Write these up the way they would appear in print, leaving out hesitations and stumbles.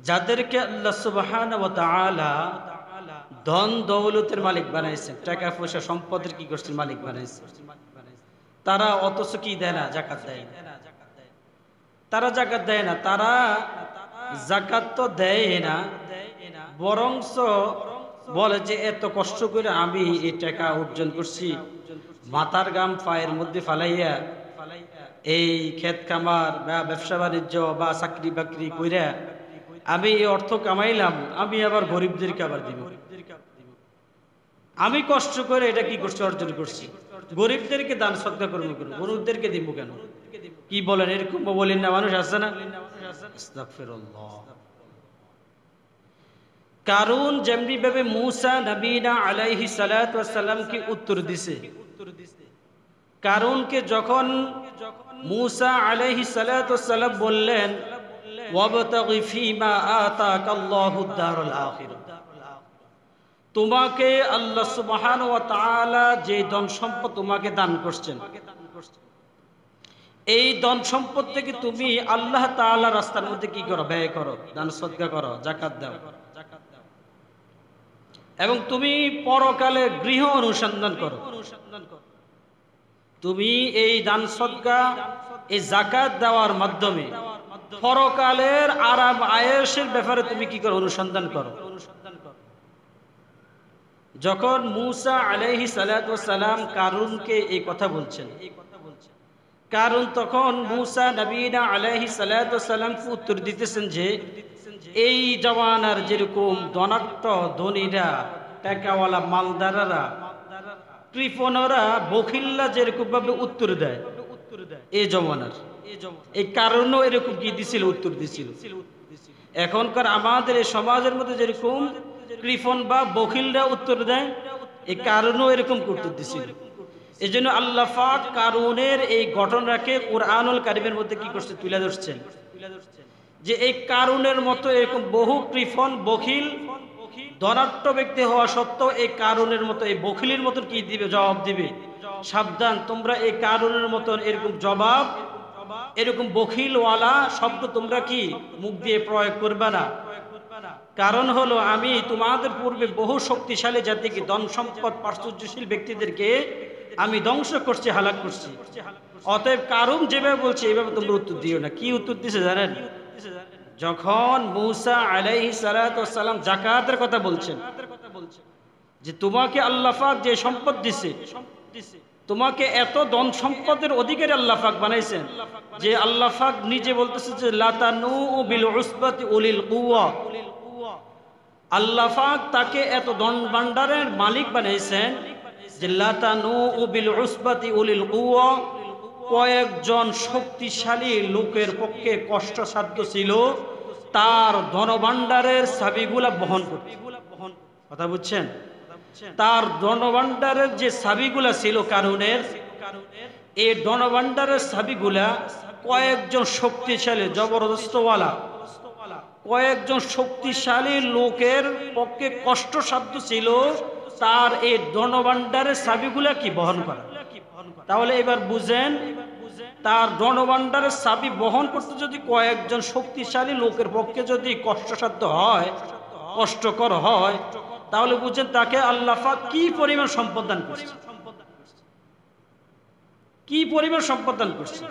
যাদেরকে আল্লাহ সুবহানাহু ওয়া তাআলা ধন দৌলতের মালিক বানাইছেন, টাকা পয়সা সম্পদের কি করছেন, মালিক বানাইছেন, তারা অথচ কি দেয় না, যাকাত দেয় না। তারা যাকাত দেয় না, তারা যাকাত তো দেয় না, বরংস বলে যে এত কষ্ট করে আমি এই টাকা অর্জন করছি, মাথার গাম পায়ের মধ্যে ফালাইয়া এই ক্ষেত খামার বা ব্যবসা বাণিজ্য বা চাকরি বাকরি কইরা আমি এই অর্থ কামাইলাম, আমি আবার গরিবদেরকে আবার দিব। আমি কষ্ট করে এটা কি করছি, অর্জন করছি, গরিবদেরকে দান সদকা করবো কেন, গরিবদেরকে দিব কেন? কি বলেন, এরকম বলেন না মানুষ আছে না? আস্তাগফিরুল্লাহ। কারুন যেমনি ভাবে মূসা নবীনা আলাইহিস সালাতু ওয়াস সালামকে উত্তর দিছে, কারুনকে যখন মূসা আলাইহিস সালাতু ওয়াস সালাম বললেন ওয়াবতাগি ফীমা আতাকাল্লাহুদ দারুল আখিরা, তোমাকে আল্লাহ সুবহানাহু ওয়া তাআলা যে ধন সম্পদ তোমাকে দান করছেন, এই ধন সম্পদ থেকে তুমি আল্লাহ তাআলার রাস্তার মধ্যে কি করো, ব্যয় করো, দান সদকা করো, যাকাত দাও, এবং তুমি পরকালে গৃহ অনুসন্ধান করো। তুমি এই দান সদকা, এই যাকাত দেওয়ার মাধ্যমে পরকালের আরাম আয়েশের ব্যাপারে তুমি কি করো, অনুসন্ধান করো। যখন মূসা আলাইহিস সালাতু ওয়াস সালাম কারুনকে এই কথা বলছেন, কারণ তখন মূসা নবীনা আলাইহিস সালাতু ওয়াস সালামকে উত্তর দিতেছেন যে এই জমানার যেরকম ধনাঢ্য ধনীরা, টাকাওয়ালা মালদাররা, কৃপণরা, বখিল্লা যেরকম ভাবে উত্তর দেয়, এই জমানার এই কারণও এরকম কি দিছিল, উত্তর দিছিল। এখনকার আমাদের এই সমাজের মধ্যে যেরকম কৃপণ বা বখিলরা উত্তর দেয়, এই কারণও এরকম উত্তর দিছিল। এই জন্য আল্লাহ পাক কারুনের এই ঘটনাকে কুরআনুল কারীমের মধ্যে কি করছে, তুলে ধরছেন যে এই কারুনের মতো এরকম বহু কৃপণ বখিল ধনাঢ্য ব্যক্তি হওয়া সত্ত্বেও এই কারুনের মতো, এই বখিলের মতন কি দিবে, জবাব দিবে, সাবধান তোমরা এই কারুনের মতন এরকম জবাব, এরকম বখিলওয়ালা শব্দ তোমরা কি মুখ দিয়ে প্রয়োগ করবে না। কারণ হলো আমি তোমাদের পূর্বে বহু শক্তিশালী জাতিকে, ধন সম্পদ প্রাচুর্যশীল ব্যক্তিদেরকে আমি ধ্বংস করছি, হালাক করছি। অতএব কারুন যেভাবে বলছে এইভাবে তোমরা উত্তর দিও না। কি উত্তর দিছে জানেন? যখন মূসা আলাইহিস সালাতু ওয়াস সালাম যাকাতের কথা বলছেন, যে তোমাকে আল্লাহ পাক যে সম্পদ দিছে, তোমাকে এত ধন সম্পদের অধিকারী আল্লাহ পাক বানাইছেন, যে আল্লাহ পাক নিজে বলতেছে যে লা তানু বিল উসবাতি উলিল কুওয়া, আল্লাহ পাক তাকে এত ধন ভান্ডারের মালিক বানাইছেন যে লা তানু বিল উসবাতি উলিল কুওয়া, কয়েকজন শক্তিশালী লোকের পক্ষে কষ্টসাধ্য ছিল তার ধনভাণ্ডারের চাবিগুলা বহন করতে। কথা বুঝছেন? তার ধনভাণ্ডারের যে চাবিগুলা ছিল কারুনের, এই ধনভাণ্ডারের চাবিগুলা কয়েকজন শক্তিশালী জবরদস্তওয়ালা, কয়েকজন শক্তিশালী লোকের পক্ষে কষ্টসাধ্য ছিল তার এই ধনভাণ্ডারের চাবিগুলা কি বহন করা। তাহলে এবার বুঝেন, তার ধনভাণ্ডারের চাবি বহন করতে যদি কয়েকজন শক্তিশালী লোকের পক্ষে যদি কষ্টসাধ্য হয়, কষ্টকর হয়, তাহলে বুঝেন তাকে আল্লাহ পাক কি পরিমাণ সম্পদ দান করছে, কি পরিমাণ সম্পদ দান করছে।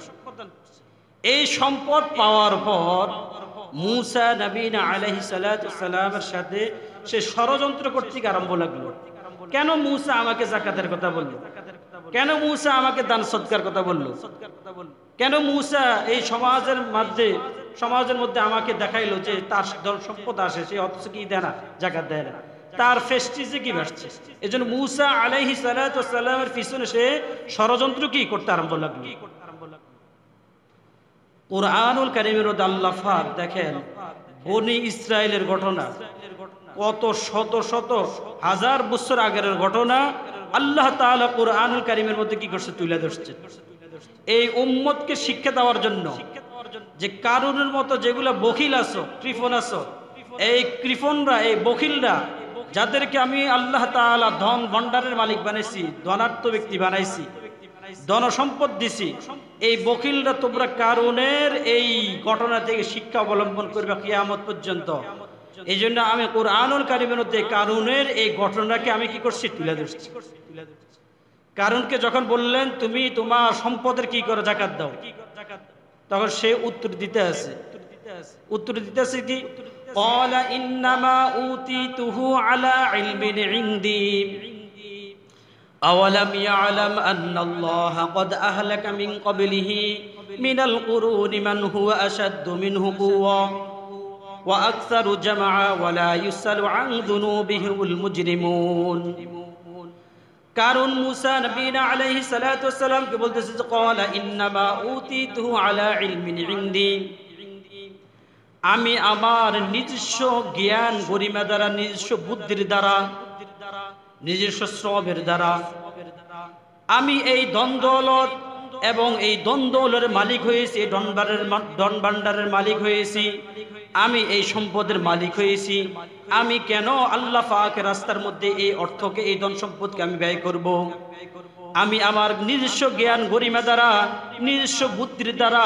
এই সম্পদ পাওয়ার পর মূসা নবীনা আলাইহিস সালাতু ওয়াস সালামের সাথে সে ষড়যন্ত্র করতে আরম্ভ লাগলো। কেন মূসা আমাকে যাকাতের কথা বলল? কেন মূসা আমাকে দান সদকার কথা বলল? কেন মূসা এই সমাজের মধ্যে আমাকে দেখাইলো যে তার ধন সম্পদ আসে, সে অথচ কি দেয় না, যাকাত দেয় না, তার ফেস্টিজে কি বাড়ছে। এই জন্য মূসা আলাইহিস সালাতু ওয়াস সালামের পিছনে সে ষড়যন্ত্র কি করতে আরম্ভ লাগলো। কুরআনুল কারীমের মধ্যে আল্লাহ পাক দেখেন বনি ইসরাইলের ঘটনা, কত শত শত হাজার বছর আগের ঘটনা আল্লাহ তাআলা কুরআনুল কারীমের মধ্যে কি করছে, তুলে ধরছে এই উম্মতকে শিক্ষা দেওয়ার জন্য, যে কারুনের মতো যেগুলা বখিল আছো, কৃপণ আছো, এই কৃপণরা, এই বখিলরা, যাদেরকে আমি আল্লাহ তাআলা ধন ভান্ডারের মালিক বানাইছি, ধনাঢ্য ব্যক্তি বানাইছি, ধন সম্পদ দিছি, এই বখিলরা তোমরা কারুনের এই ঘটনা থেকে শিক্ষা অবলম্বন করবে কিয়ামত পর্যন্ত। এই জন্য আমি কুরআনুল কারীমের মধ্যে কারুনের এই ঘটনাকে আমি কি করছি, তুলে ধরছি। কারুনকে যখন বললেন তুমি তোমার সম্পদের কি করো, যাকাত দাও, তখন সে উত্তর দিতে আছে কি, ক্বালা ইন্নামা উতিতুহু আলা ইলমিন ইনদি আওয়ালাম ইয়ালাম আন্নাল্লাহা ক্বাদ আহলাকা মিন ক্বাবলিহি মিনাল কুরুনি মান হুয়া আশাদ্দু মিনহু কুওয়া ওয়া আকসারু জামআ ওয়া লা ইউসালু আন যুনুবিহিল মুজরিমুন। কারুন মুসা নবীনা আলাইহিস সালাতু ওয়াস সালাম কে বলতেছে যে ক্বালা ইন্নামা উতিতুহু আলা ইলমিন ইনদি, আমি আমার নিজস্ব জ্ঞান গরিমা দ্বারা, নিজস্ব বুদ্ধির দ্বারা, নিজস্ব শ্রমের দ্বারা আমি এই দ্বন্দ্বলত এবং এই দ্বন্দ্বলের মালিক হয়েছি, ধন ভান্ডারের মালিক হয়েছি, আমি এই সম্পদের মালিক হয়েছি। আমি কেন আল্লাহ পাকের রাস্তার মধ্যে এই অর্থকে, এই ধন সম্পদকে আমি ব্যয় করব? আমি আমার নিজস্ব জ্ঞান গরিমা দ্বারা, নিজস্ব বুদ্ধির দ্বারা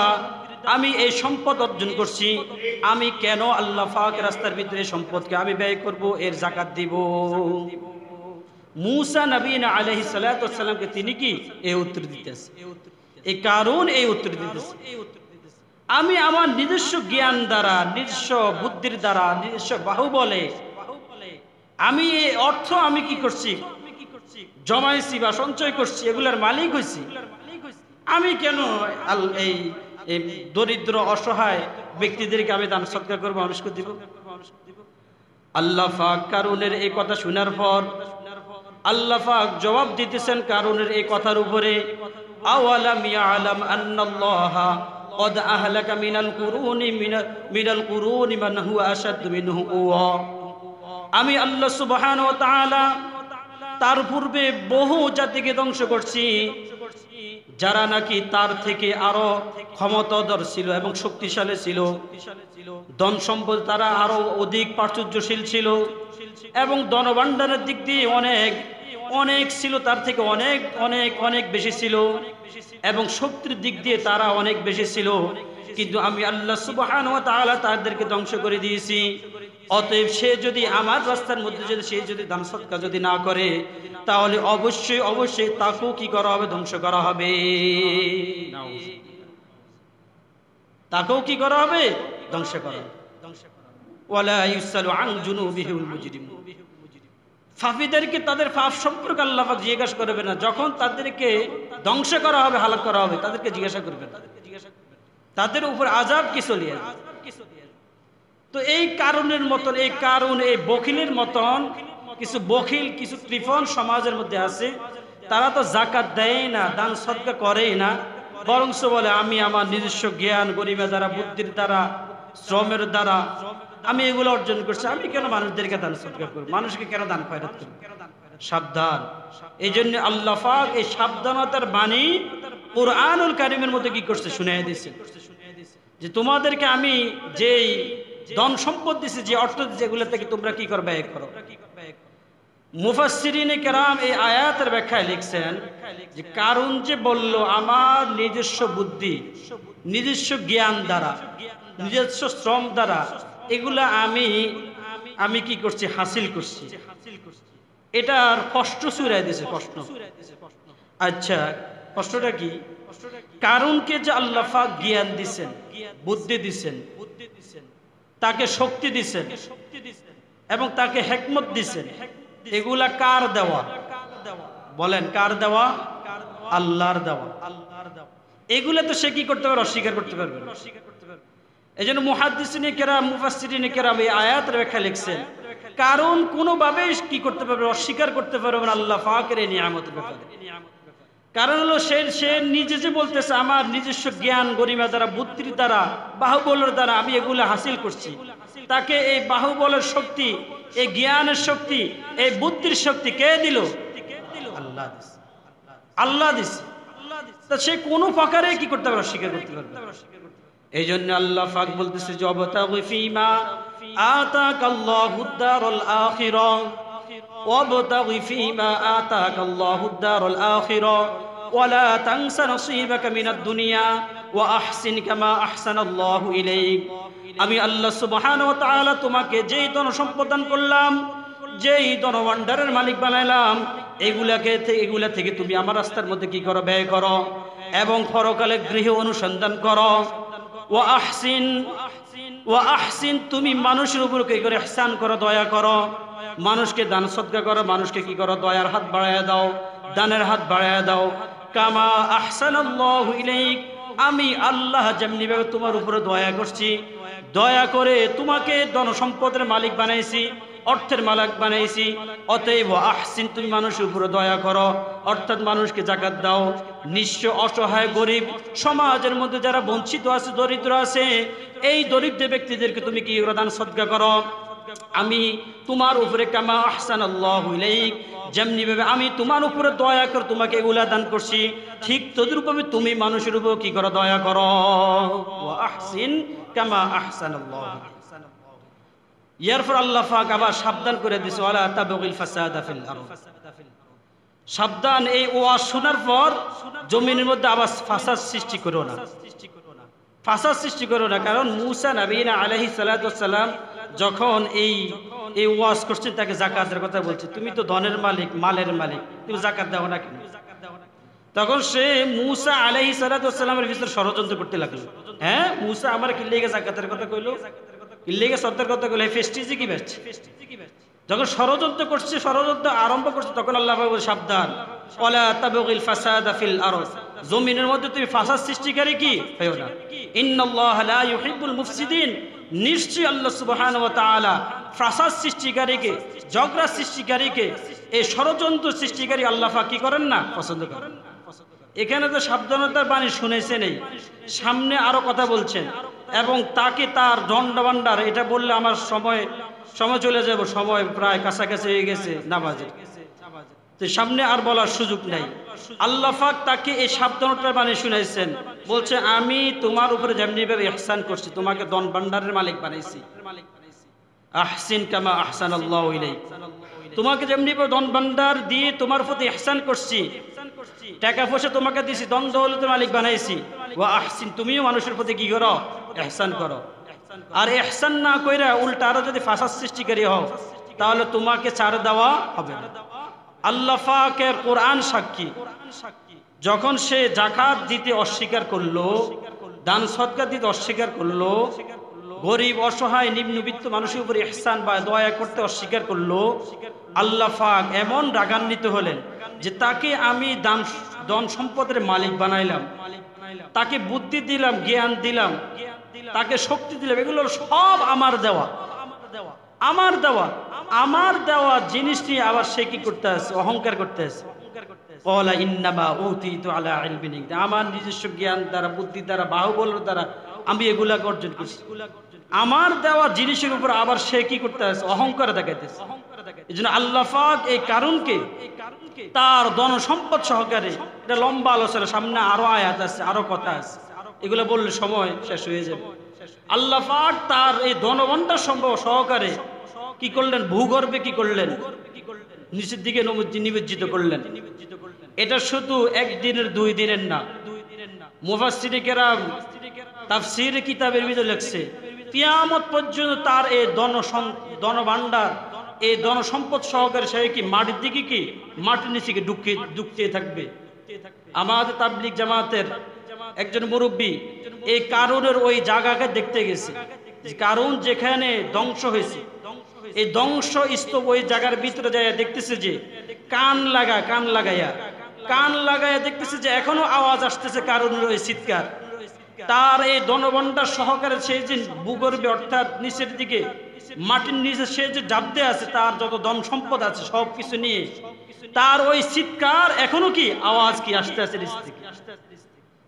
আমি এই সম্পদ অর্জন করছি। আমি কেন আল্লাহ পাকের রাস্তার ভিতরে সম্পদকে আমি ব্যয় করব, এর যাকাত দিব? মুসা নবীনা আলাইহিস সালাতু ওয়াস সালামকে তিনি কি এই উত্তর দিতেছে, এই কারুন এই উত্তর দিতেছে, আমি আমার নিজস্ব জ্ঞান দ্বারা, নিজস্ব বুদ্ধির দ্বারা, নিজস্ব বাহুবলে আমি এই অর্থ আমি কি করছি, জমাইছি বা সঞ্চয় করছি, এগুলার মালিক হইছি। আমি কেন এই দরিদ্র অসহায় ব্যক্তিদেরকে আমি দান সদকা করবো, মানুষকে দিব? আল্লাহ পাক কারুনের এই কথা শোনার পর আল্লাহ পাক জবাব দিতেছেন কারুনের এই কথার উপরে, আওয়ালাম ইয়ালাম আন্নাল্লাহা ক্বাদ আহলাকা মিনাল কুরুনি মান হুয়া আশাদ্দু মিনহু কুওয়া। আমি আল্লাহ সুবহানাহু ওয়া তাআলা তার পূর্বে বহু জাতিকে ধ্বংস করছি, যারা নাকি তার থেকে আরো ক্ষমতাধর ছিল এবং শক্তিশালী ছিল, ধন সম্পদ তারা আরো অধিক প্রাচুর্যশীল ছিল এবং ধনভাণ্ডারের দিক দিয়ে অনেক অনেক ছিল, তার থেকে অনেক অনেক অনেক বেশি ছিল এবং শক্তির দিক দিয়ে তারা অনেক বেশি ছিল। কিন্তু আমি আল্লাহ সুবহানাহু ওয়া তাআলা তাদেরকে ধ্বংস করে দিয়েছি। অতএব সে যদি আমার রাস্তার মধ্যে সে যদি দান সদকা যদি না করে, তাহলে অবশ্যই অবশ্যই তাকেও কি করা হবে, ধ্বংস করা হবে। তাকেও কি করা হবে, ধ্বংস করা হবে। ওয়ালা ইউসালু আন যুনুবিহিল মুজরিমুন। পাপীদেরকে তাদের পাপ সম্পর্কে আল্লাহ পাক জিজ্ঞাসা করবে না, যখন তাদেরকে ধ্বংস করা হবে, হালাক করা হবে, তাদেরকে জিজ্ঞাসা করবে না, তাদের উপর আযাব কি চলে আসবে। তো এই কারণের মতন, এই কারণ এই বখিলের মতন কিছু বখিল, কিছু কৃপণ সমাজের মধ্যে আছে। তারা তো যাকাত দেয় না, দান সদকা করেই না, বরঞ্চ বলে আমি আমার নিজস্ব জ্ঞান গরিমা দ্বারা, বুদ্ধির দ্বারা, শ্রমের দ্বারা আমি এগুলো অর্জন করছি, আমি কেন মানুষদেরকে দান সদকা করব, মানুষকে কেন দান খয়রাত করব? সাবধান। এই জন্য আল্লাহ পাক এই সাবধানতার বাণী কুরআনুল কারীমের মধ্যে কি করছে, শুনিয়ে দিয়েছে যে তোমাদেরকে আমি যেই ধন সম্পদ দিছি, যে অর্থ দিছি, এগুলো থেকে তোমরা কি করবে, ব্যয় করো। মুফাসসিরিনে কেরাম এই আয়াতের ব্যাখ্যায় লিখছেন যে কারুন যে বলল আমার নিজস্ব বুদ্ধি, নিজস্ব জ্ঞান দ্বারা, নিজস্ব শ্রম দ্বারা এগুলা আমি কি করছি, হাসিল করছি, এটার কষ্ট ছুঁড়াই দিয়েছে, কষ্ট। আচ্ছা, কষ্টটা কি? কারুনকে যে আল্লাহ পাক জ্ঞান দিছেন, বুদ্ধি দিছেন, তাকে শক্তি দিছেন এবং তাকে হিকমত দিছেন, এগুলা কার দেওয়া? বলেন কার দেওয়া? আল্লাহর দেওয়া। এগুলা তো সে কি করতে পারবে, অস্বীকার করতে পারবে না। এই জন্য মুহাদ্দিসিনে কেরাম, মুফাসসিরিনে কেরাম এই আয়াতের ব্যাখ্যা লিখছেন কারণ কোনোভাবেই কি করতে পারবে, অস্বীকার করতে পারবে না আল্লাহ পাকের এই নিয়ামতের ব্যাপারে। কারণ হলো সে নিজে যে বলতেছে আমার নিজস্ব জ্ঞান গরিমা দ্বারা, বুদ্ধির দ্বারা, বাহুবলের দ্বারা আমি এগুলো হাসিল করছি, তাকে এই বাহুবলের শক্তি, এই জ্ঞানের শক্তি, এই বুদ্ধির শক্তি কে দিল? আল্লাহ দিছে, আল্লাহ দিছে। তা সে কোনো প্রকারে কি করতে পারবে, অস্বীকার করতে পারবে। এই জন্য আল্লাহ পাক বলতেছে যে ওয়াবতাগি ফীমা আতাকাল্লাহুদ দারুল আখিরা, ওয়াবতাগি ফীমা আতাকাল্লাহুদ দারুল আখিরা ওয়ালা তানসা নসীবাকা মিনাদ দুনিয়া ওয়া আহসিন কামা আহসানাল্লাহু ইলাইক। আমি আল্লাহ সুবহানাহু ওয়া তাআলা তোমাকে যেই ধন সম্পদ দান করলাম, যেই ধনভাণ্ডারের মালিক বানাইলাম, এগুলা থেকে তুমি আমার রাস্তার মধ্যে কি করো? ব্যয় করো এবং পরকালে গৃহে অনুসন্ধান করো। ওয়া আহসিন তুমি মানুষের উপর কি করে ইহসান করো? দয়া করো, মানুষকে দান সদকা করো, মানুষকে কি করো? দয়ার হাত বাড়ায়া দাও, দানের হাত বাড়ায়া দাও। কামা আহসানাল্লাহু ইলাইক, আমি আল্লাহ যেমনি ভাবে তোমার উপরে দয়া করছি, দয়া করে তোমাকে ধন সম্পদের মালিক বানাইছি, অর্থের মালিক বানাইছি, অতএব আহসিন তুমি মানুষের উপরে দয়া করো, অর্থাৎ মানুষকে যাকাত দাও। নিঃস্ব, অসহায়, গরিব, সমাজের মধ্যে যারা বঞ্চিত আছে, দরিদ্র আছে, এই দরিদ্র ব্যক্তিদেরকে তুমি কি দান সদকা করো। আমি তোমার উপরে কামা আহসানাল্লাহু ইলাইক, যেমনি ভাবে আমি তোমার উপরে দয়া করে তোমাকে এগুলা দান করছি, ঠিক তদ্রূপভাবে তুমি মানুষের উপর কি করো? দয়া করো। ওয়া আহসিন কামা আহসানাল্লাহু। এরপর আল্লাহ পাক আবার সাবধান করে দিয়েছে, ওয়ালা তাবগিল ফাসাদা ফিল আরদ। সাবধান, এই ওয়াজ শোনার পর জমিনের মধ্যে আবার ফাসাদ সৃষ্টি করো না, ফাসাদ সৃষ্টি করো না। কারণ মূসা নবী আলাইহিস সালাতু ওয়াস সালাম যখন এই ওয়াজ করছেন, তাকে যাকাতের কথা বলছে, তুমি তো ধনের মালিক, মালের মালিক, তুমি যাকাত দাও না কেন? তখন সে মূসা আলাইহিস সালাতু ওয়াস সালামের ভিতর ষড়যন্ত্র করতে লাগলো। হ্যাঁ, মূসা আমার কিল্লেগে যাকাতের কথা কইলো, কিল্লেগে সদ্দার কথা কইলো, ফেস্টিজি কি বেচছে? যখন ষড়যন্ত্র করছে, ষড়যন্ত্র আরম্ভ করছে, তখন আল্লাহ পাক বলে সাবধান, ওয়ালা তাবগিল ফাসাদা ফিল আরদ, জমিনের মধ্যে তুমি ফাসাদ সৃষ্টিকারী কি হয়ো না। ইন্নাল্লাহা লা ইউহিব্বুল মুফসিদিন, নিশ্চয়ই আল্লাহ সুবহানাহু ওয়া তাআলা ফাসাদ সৃষ্টিকারীকে, ঝগড়া সৃষ্টিকারীকে, এই ষড়যন্ত্র সৃষ্টিকারী আল্লাহ পাক কি করেন না? পছন্দ করেন। এখানে তো সাবধানতার বাণী শুনেছেন, এই সামনে আরো কথা বলছেন, এবং তাকে তার দণ্ডভাণ্ডার, এটা বললে আমার সময় চলে যাব, সময় প্রায় কাছাকাছি হয়ে গেছে নামাজে, তো সামনে আর বলার সুযোগ নাই। আল্লাহ পাক তাকে এই সাবধানতার বাণী শুনাইছেন, বলছে আমি তোমার উপরে যেমনি ভাবে ইহসান করছি, তোমাকে ধন ভাণ্ডারের মালিক বানাইছি। আহসিন কামা আহসানাল্লাহু ইলাইক, তোমাকে যেমনি ভাবে ধন ভাণ্ডার দিয়ে তোমার প্রতি ইহসান করছি, টাকা পয়সা তোমাকে দিয়েছি, ধন দৌলতের মালিক বানাইছি। ওয়া আহসিন, তুমিও মানুষের প্রতি কি করো? ইহসান করো। আর ইহসান না কইরা উল্টা আরো যদি ফাসাদ সৃষ্টিকারী হও, তাহলে তোমাকে ছাড় দেওয়া হবে না। আল্লাহ পাকের কোরআন সাক্ষী, যখন সে যাকাত দিতে অস্বীকার করলো, দান সদকা দিতে অস্বীকার করলো, গরিব, অসহায়, নিম্নবিত্ত মানুষের উপর ইহসান বা দয়া করতে অস্বীকার করলো, আল্লাহ পাক এমন রাগান্বিত হলেন যে তাকে আমি ধন সম্পদের মালিক বানাইলাম, তাকে বুদ্ধি দিলাম, জ্ঞান দিলাম, তাকে শক্তি দিলাম, এগুলো সব আমার দেওয়া, আমার দেওয়া, আমার দেওয়া জিনিস নিয়ে আবার সে কি করতে আছে? অহংকার করতে আছে। ক্বালা ইন্নামা উতিতু আলা ইলমিন, আমার নিজস্ব জ্ঞান দ্বারা, বুদ্ধি দ্বারা, বাহুবলের দ্বারা আমি এগুলা অর্জন করছি। আমার দেওয়া জিনিসের উপর আবার সে কি করতে আছে? অহংকার দেখাইতেছে। এজন্য আল্লাহ পাক এই কারণকে তার ধন সম্পদ সহকারে, এটা লম্বা আলোচনা, সামনে আরো আয়াত আছে, আরো কথা আছে, এগুলো বললে সময় শেষ হয়ে যাবে। আল্লাহ পাক তার এই ধনভাণ্ডার সম্ভব সহকারে কি করলেন? ভূগর্ভে কি করলেন? নিচের দিকে নিমজ্জিত করলেন। এটা শুধু একদিনের, 2 দিনের না। মুফাসসিরে কেরাম তাফসীর কিতাবের ভিতরে লিখছে, কিয়ামত পর্যন্ত তার এই ধনভাণ্ডার, এই ধন সম্পদ সহকারে সে কি মাটির দিকে, কি মাটির নিচে ঢুকতে থাকবে। আমাদের তাবলীগ জামাতের একজন মুরব্বী এই কারুনের ওই জায়গাকে দেখতে গেছে, কারণ যেখানে ধ্বংস হয়েছে, এই ধ্বংস স্তূপ ওই জায়গার ভিতরে যায় দেখতেছে যে কান লাগাইয়া দেখতেছে যে এখনো আওয়াজ আসতেছে কারুনের ওই চিৎকার। তার এই ধনভাণ্ডার সহকারে সে যে ভূগর্ভে, অর্থাৎ নিচের দিকে মাটির নিচে সে যে জাবদে আছে, তার যত ধন সম্পদ আছে সবকিছু নিয়ে তার ওই চিৎকার এখনো কি আওয়াজ কি আসতে আছে নিচ থেকে।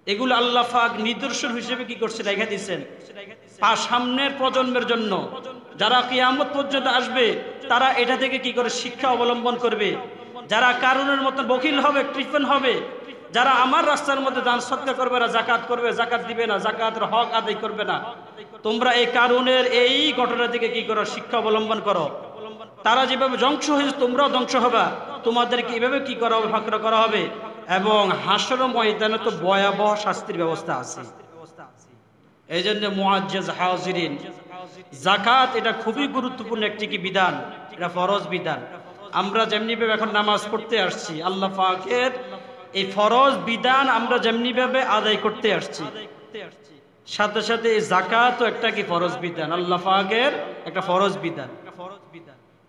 এগুলো আল্লাহ পাক নিদর্শন হিসেবে কি করছে? রেখে দিয়েছেন সামনের প্রজন্মের জন্য, যারা কিয়ামত পর্যন্ত আসবে তারা এটা থেকে কি করে শিক্ষা অবলম্বন করবে। যারা কারুনের মতো বখিল হবে, কৃপণ হবে, যারা আমার রাস্তার মধ্যে দান সদকা করবে না, জাকাত করবে, জাকাত দিবে না, জাকাতের হক আদায় করবে না, তোমরা এই কারুনের এই ঘটনা থেকে কি করো? শিক্ষা অবলম্বন করো। তারা যেভাবে ধ্বংস হয়েছে তোমরাও ধ্বংস হবা, তোমাদেরকে এভাবে কি করা হবে? ফাকরা করা হবে। এবং হাসর ময়দানে তো ভয়াবহ শাস্তির ব্যবস্থা আছে। এই জন্য মুআজ্জাজ হাজিরিন, যাকাত এটা খুবই গুরুত্বপূর্ণ একটি কি বিধান, এটা ফরজ বিধান। আমরা যেমনি ভাবে এখন নামাজ পড়তে আসছি, আল্লাহ পাকের এই ফরজ বিধান আমরা যেমনি ভাবে আদায় করতে আসছি, সাথে সাথে এই যাকাতও একটা কি ফরজ বিধান, আল্লাহ পাকের একটা ফরজ বিধান।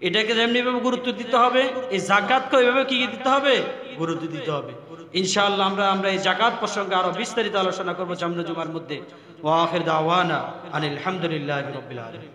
এটাকে যেমনি ভাবে গুরুত্ব দিতে হবে, এই যাকাতকে ওইভাবে কি দিতে হবে, গুরুত্ব দিতে হবে। ইনশাআল্লাহ আমরা এই যাকাত প্রসঙ্গে আরো বিস্তারিত আলোচনা করবো সামনে জুমার মধ্যে। ওয়া আখির দাওয়ানা আনিল হামদুলিল্লাহি রাব্বিল আলামিন।